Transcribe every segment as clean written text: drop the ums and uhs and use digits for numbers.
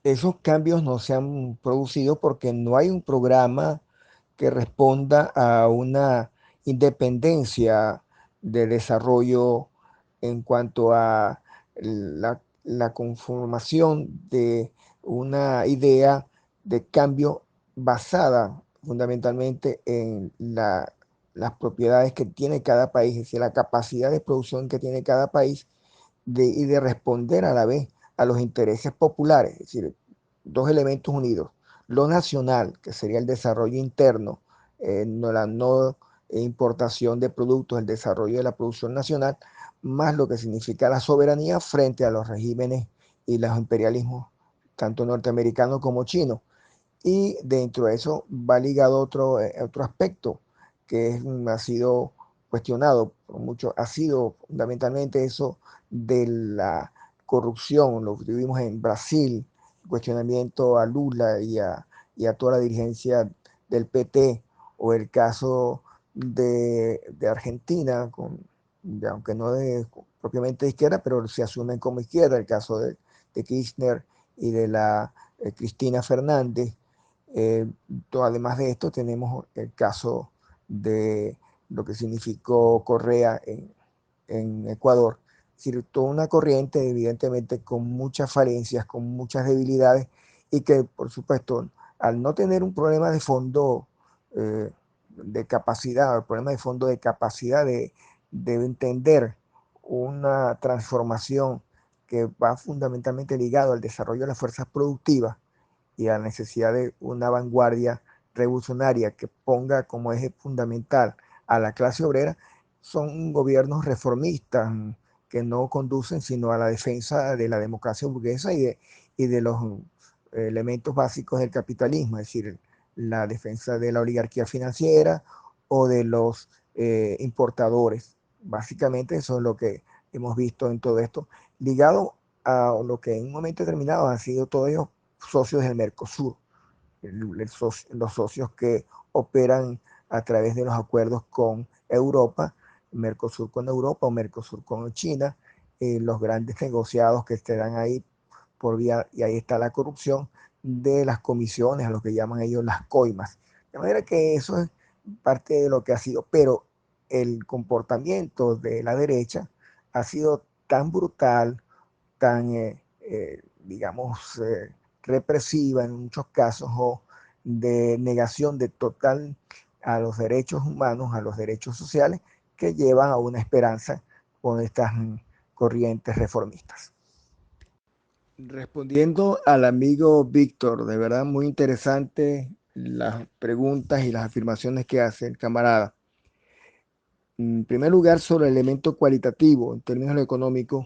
esos cambios no se han producido porque no hay un programa que responda a una independencia de desarrollo en cuanto a la conformación de una idea de cambio basada fundamentalmente en las propiedades que tiene cada país, es decir, la capacidad de producción que tiene cada país y de responder a la vez a los intereses populares, es decir, dos elementos unidos, lo nacional, que sería el desarrollo interno, no la no importación de productos, el desarrollo de la producción nacional, más lo que significa la soberanía frente a los regímenes y los imperialismos, tanto norteamericanos como chinos. Y dentro de eso va ligado otro aspecto que ha sido cuestionado por mucho, ha sido fundamentalmente eso de la corrupción, lo que vimos en Brasil, cuestionamiento a Lula y a toda la dirigencia del PT, o el caso de Argentina, aunque no es propiamente de izquierda, pero se asumen como izquierda, el caso de Kirchner y de la Cristina Fernández. eh, Además de esto, tenemos el caso de lo que significó Correa en Ecuador. Es decir, toda una corriente, evidentemente, con muchas falencias, con muchas debilidades, y que, por supuesto, al no tener un problema de fondo de capacidad, el problema de fondo de capacidad de entender una transformación que va fundamentalmente ligado al desarrollo de las fuerzas productivas, y a la necesidad de una vanguardia revolucionaria que ponga como eje fundamental a la clase obrera, son gobiernos reformistas que no conducen sino a la defensa de la democracia burguesa y de los elementos básicos del capitalismo, es decir, la defensa de la oligarquía financiera o de los importadores. Básicamente eso es lo que hemos visto en todo esto, ligado a lo que en un momento determinado han sido todos ellos socios del Mercosur, los socios que operan a través de los acuerdos con Europa, Mercosur con Europa o Mercosur con China, los grandes negociados que se dan ahí por vía, y ahí está la corrupción de las comisiones, a lo que llaman ellos las coimas. De manera que eso es parte de lo que ha sido, pero el comportamiento de la derecha ha sido tan brutal, tan, digamos, represiva en muchos casos, o de negación de total a los derechos humanos, a los derechos sociales, que llevan a una esperanza con estas corrientes reformistas. Respondiendo al amigo Víctor, de verdad muy interesante las preguntas y las afirmaciones que hace el camarada. En primer lugar, sobre el elemento cualitativo en términos económicos,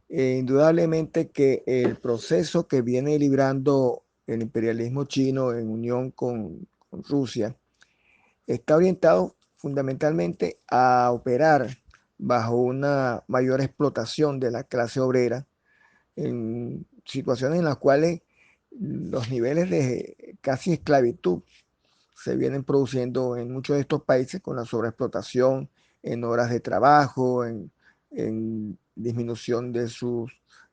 indudablemente que el proceso que viene librando el imperialismo chino en unión con Rusia está orientado fundamentalmente a operar bajo una mayor explotación de la clase obrera en situaciones en las cuales los niveles de casi esclavitud se vienen produciendo en muchos de estos países, con la sobreexplotación en horas de trabajo, en disminución de sus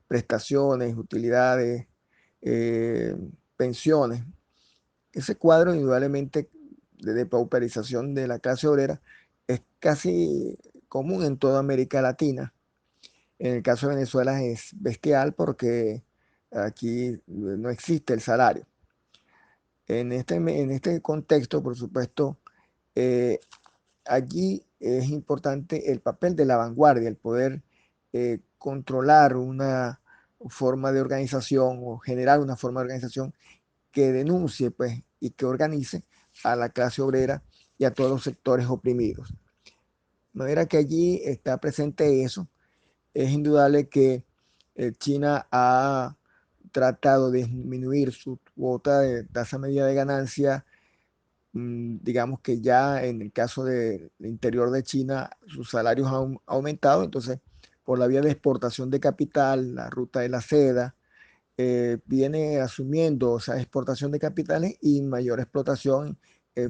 prestaciones, utilidades, eh, pensiones. Ese cuadro indudablemente de depauperización de la clase obrera es casi común en toda América Latina. En el caso de Venezuela es bestial porque aquí no existe el salario. En este contexto, por supuesto, eh, allí es importante el papel de la vanguardia, el poder controlar una forma de organización o generar una forma de organización que denuncie, pues, y que organice a la clase obrera y a todos los sectores oprimidos. De manera que allí está presente eso. Es indudable que China ha tratado de disminuir su cuota de tasa media de ganancia. Digamos que ya en el caso del interior de China, sus salarios han aumentado, entonces por la vía de exportación de capital, la ruta de la seda, viene asumiendo esa exportación de capitales y mayor explotación,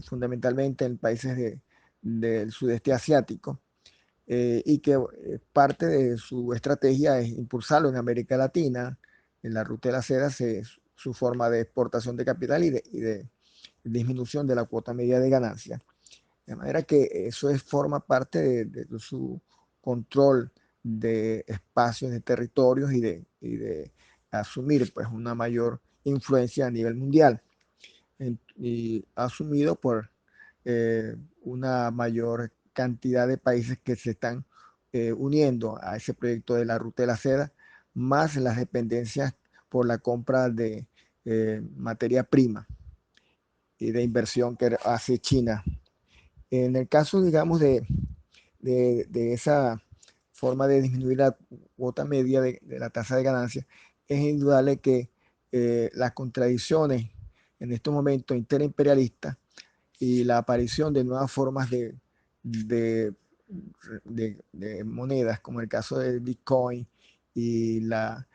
fundamentalmente en países del sudeste asiático, y que parte de su estrategia es impulsarlo en América Latina. En la ruta de la seda su forma de exportación de capital y de disminución de la cuota media de ganancia. De manera que eso forma parte de su control de espacios, de territorios y de asumir pues una mayor influencia a nivel mundial y asumido por una mayor cantidad de países que se están uniendo a ese proyecto de la Ruta de la Seda, más las dependencias por la compra de materia prima y de inversión que hace China. En el caso, digamos, de esa forma de disminuir la cuota media de la tasa de ganancia, es indudable que las contradicciones en estos momentos interimperialistas y la aparición de nuevas formas de, de monedas, como el caso del Bitcoin y la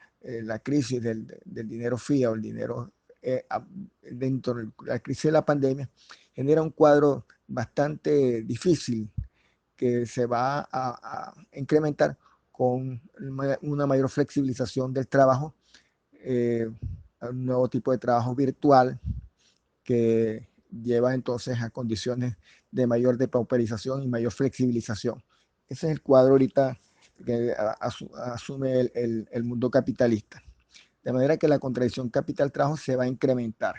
crisis del dinero fiat o el dinero dentro de la crisis de la pandemia, genera un cuadro bastante difícil que se va a incrementar con una mayor flexibilización del trabajo, un nuevo tipo de trabajo virtual que lleva entonces a condiciones de mayor depauperización y mayor flexibilización. Ese es el cuadro ahorita que asume el mundo capitalista. De manera que la contradicción capital-trabajo se va a incrementar.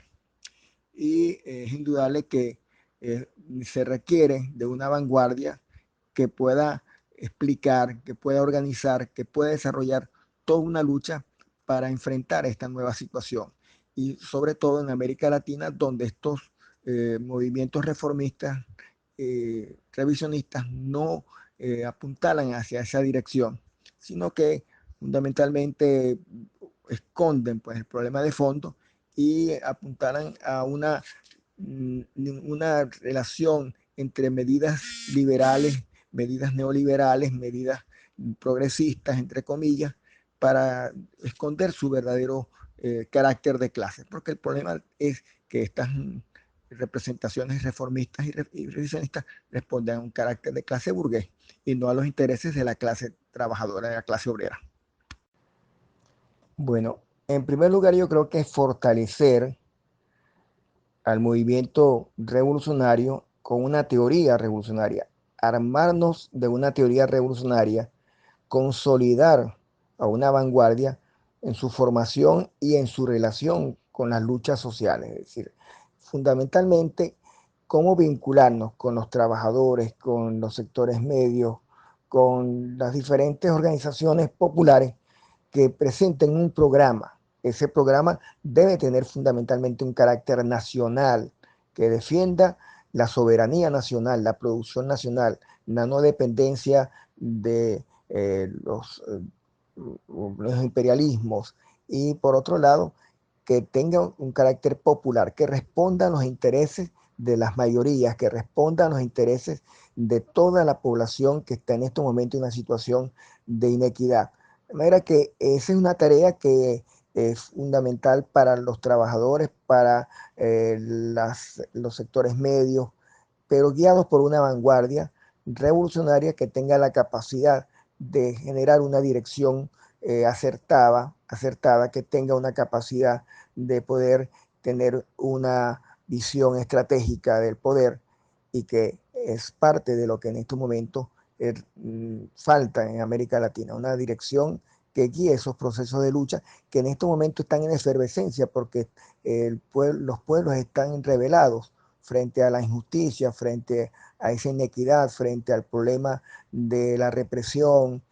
Y es indudable que se requiere de una vanguardia que pueda explicar, que pueda organizar, que pueda desarrollar toda una lucha para enfrentar esta nueva situación. Y sobre todo en América Latina, donde estos movimientos reformistas, revisionistas, no apuntalan hacia esa dirección, sino que fundamentalmente esconden pues, el problema de fondo y apuntaran a una relación entre medidas liberales, medidas neoliberales, medidas progresistas, entre comillas, para esconder su verdadero carácter de clase. Porque el problema es que estas representaciones reformistas y revisionistas responden a un carácter de clase burgués y no a los intereses de la clase trabajadora, de la clase obrera. Bueno, en primer lugar yo creo que fortalecer al movimiento revolucionario con una teoría revolucionaria, armarnos de una teoría revolucionaria, consolidar a una vanguardia en su formación y en su relación con las luchas sociales, es decir, fundamentalmente cómo vincularnos con los trabajadores, con los sectores medios, con las diferentes organizaciones populares que presenten un programa. Ese programa debe tener fundamentalmente un carácter nacional que defienda la soberanía nacional, la producción nacional, la no dependencia de los imperialismos y por otro lado que tenga un carácter popular, que responda a los intereses de las mayorías, que responda a los intereses de toda la población que está en este momento en una situación de inequidad. De manera que esa es una tarea que es fundamental para los trabajadores, para los sectores medios, pero guiados por una vanguardia revolucionaria que tenga la capacidad de generar una dirección acertada, que tenga una capacidad de poder tener una visión estratégica del poder y que es parte de lo que en estos momentos falta en América Latina, una dirección que guíe esos procesos de lucha que en estos momentos están en efervescencia porque los pueblos están rebelados frente a la injusticia, frente a esa inequidad, frente al problema de la represión,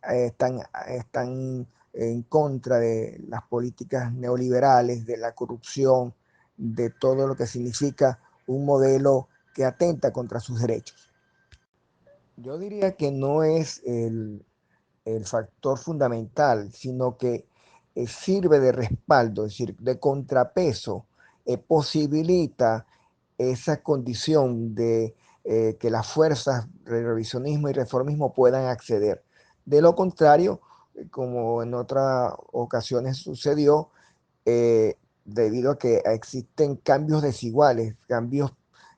están en contra de las políticas neoliberales, de la corrupción, de todo lo que significa un modelo que atenta contra sus derechos. Yo diría que no es el factor fundamental, sino que sirve de respaldo, es decir, de contrapeso, posibilita esa condición de que las fuerzas de revisionismo y reformismo puedan acceder. De lo contrario, como en otras ocasiones sucedió, debido a que existen cambios desiguales, cambios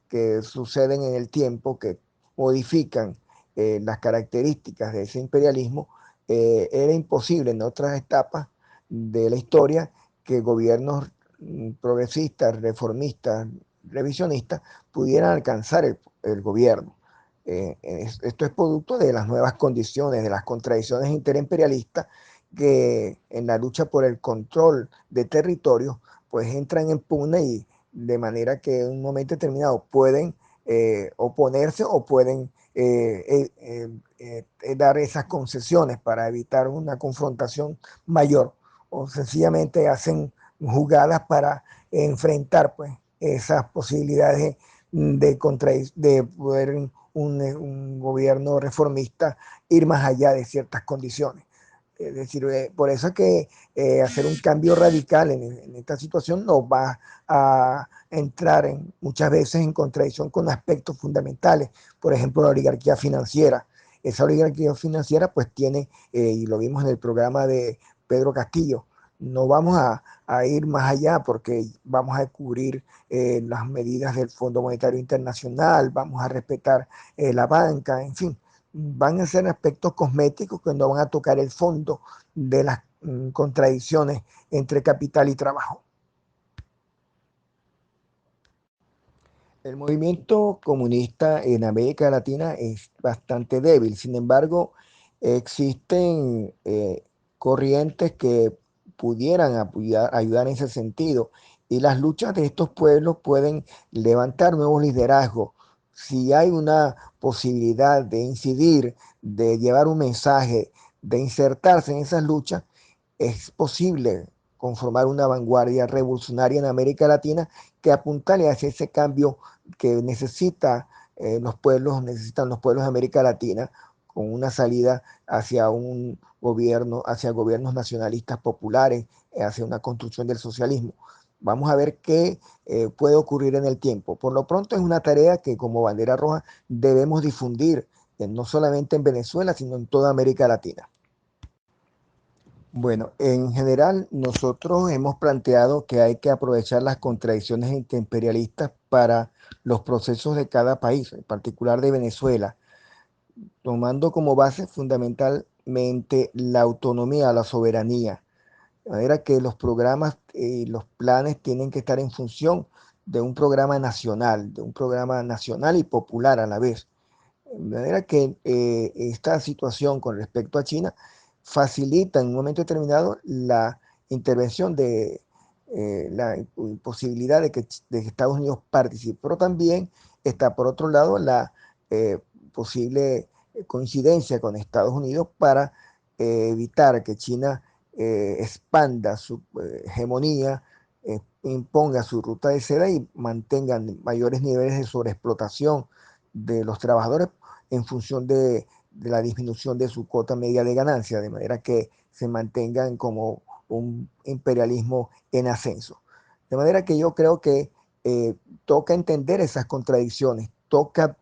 que suceden en el tiempo, que modifican las características de ese imperialismo, era imposible en otras etapas de la historia que gobiernos progresistas, reformistas, revisionistas pudieran alcanzar el gobierno. Esto es producto de las nuevas condiciones, de las contradicciones interimperialistas que en la lucha por el control de territorios pues entran en pugna y de manera que en un momento determinado pueden oponerse o pueden dar esas concesiones para evitar una confrontación mayor, o sencillamente hacen jugadas para enfrentar pues esas posibilidades de poder un gobierno reformista ir más allá de ciertas condiciones. Es decir, por eso es que hacer un cambio radical en esta situación nos va a entrar muchas veces en contradicción con aspectos fundamentales. Por ejemplo, la oligarquía financiera. Esa oligarquía financiera pues tiene, y lo vimos en el programa de Pedro Castillo, no vamos a ir más allá porque vamos a cubrir las medidas del Fondo Monetario Internacional, vamos a respetar la banca, en fin, van a ser aspectos cosméticos que no van a tocar el fondo de las contradicciones entre capital y trabajo. El movimiento comunista en América Latina es bastante débil, sin embargo, existen corrientes que pudieran ayudar en ese sentido y las luchas de estos pueblos pueden levantar nuevos liderazgos. Si hay una posibilidad de incidir, de llevar un mensaje, de insertarse en esas luchas, es posible conformar una vanguardia revolucionaria en América Latina que apuntale hacia ese cambio que necesitan los pueblos de América Latina, con una salida hacia un gobierno, hacia gobiernos nacionalistas populares, hacia una construcción del socialismo. Vamos a ver qué puede ocurrir en el tiempo. Por lo pronto es una tarea que como Bandera Roja debemos difundir, no solamente en Venezuela, sino en toda América Latina. Bueno, en general nosotros hemos planteado que hay que aprovechar las contradicciones imperialistas para los procesos de cada país, en particular de Venezuela, tomando como base fundamentalmente la autonomía, la soberanía. De manera que los programas y los planes tienen que estar en función de un programa nacional y popular a la vez. De manera que esta situación con respecto a China facilita en un momento determinado la intervención de la posibilidad de que Estados Unidos participe, pero también está por otro lado la posible coincidencia con Estados Unidos para evitar que China expanda su hegemonía, imponga su ruta de seda y mantenga mayores niveles de sobreexplotación de los trabajadores en función de la disminución de su cuota media de ganancia, de manera que se mantengan como un imperialismo en ascenso. De manera que yo creo que toca entender esas contradicciones, toca,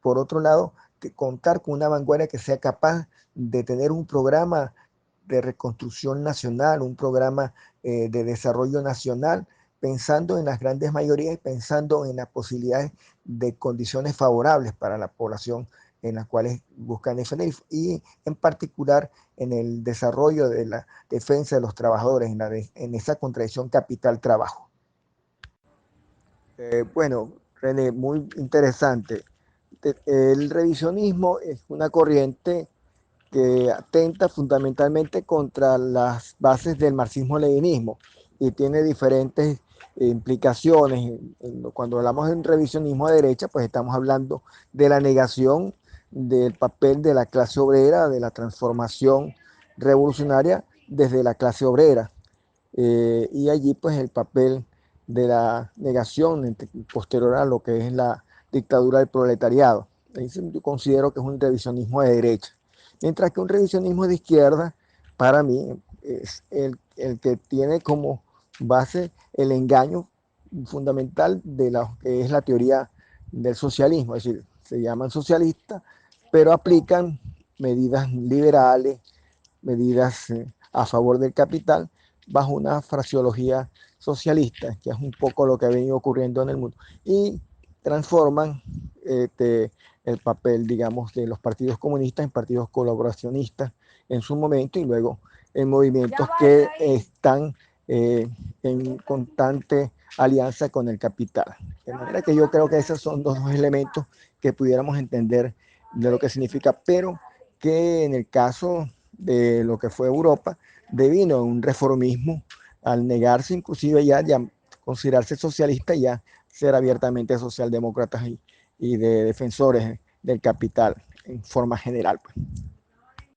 por otro lado, contar con una vanguardia que sea capaz de tener un programa de reconstrucción nacional, un programa de desarrollo nacional, pensando en las grandes mayorías y pensando en las posibilidades de condiciones favorables para la población en las cuales buscan defender y en particular en el desarrollo de la defensa de los trabajadores, en esa contradicción capital-trabajo. Bueno, René, muy interesante. El revisionismo es una corriente que atenta fundamentalmente contra las bases del marxismo-leninismo y tiene diferentes implicaciones. Cuando hablamos de un revisionismo de derecha, pues estamos hablando de la negación del papel de la clase obrera, de la transformación revolucionaria desde la clase obrera. Y allí pues el papel de la negación posterior a lo que es la dictadura del proletariado. Ahí yo considero que es un revisionismo de derecha. Mientras que un revisionismo de izquierda, para mí, es el que tiene como base el engaño fundamental de lo que es la teoría del socialismo. Es decir, se llaman socialistas, pero aplican medidas liberales, medidas a favor del capital, bajo una fraseología socialista, que es un poco lo que ha venido ocurriendo en el mundo. Y transforman el papel, digamos, de los partidos comunistas en partidos colaboracionistas en su momento y luego en movimientos que están eh, en constante alianza con el capital. De manera que yo creo que esos son los dos elementos que pudiéramos entender de lo que significa, pero que en el caso de lo que fue Europa, devino un reformismo al negarse inclusive ya considerarse socialista, ya ser abiertamente socialdemócratas y de defensores del capital en forma general, pues.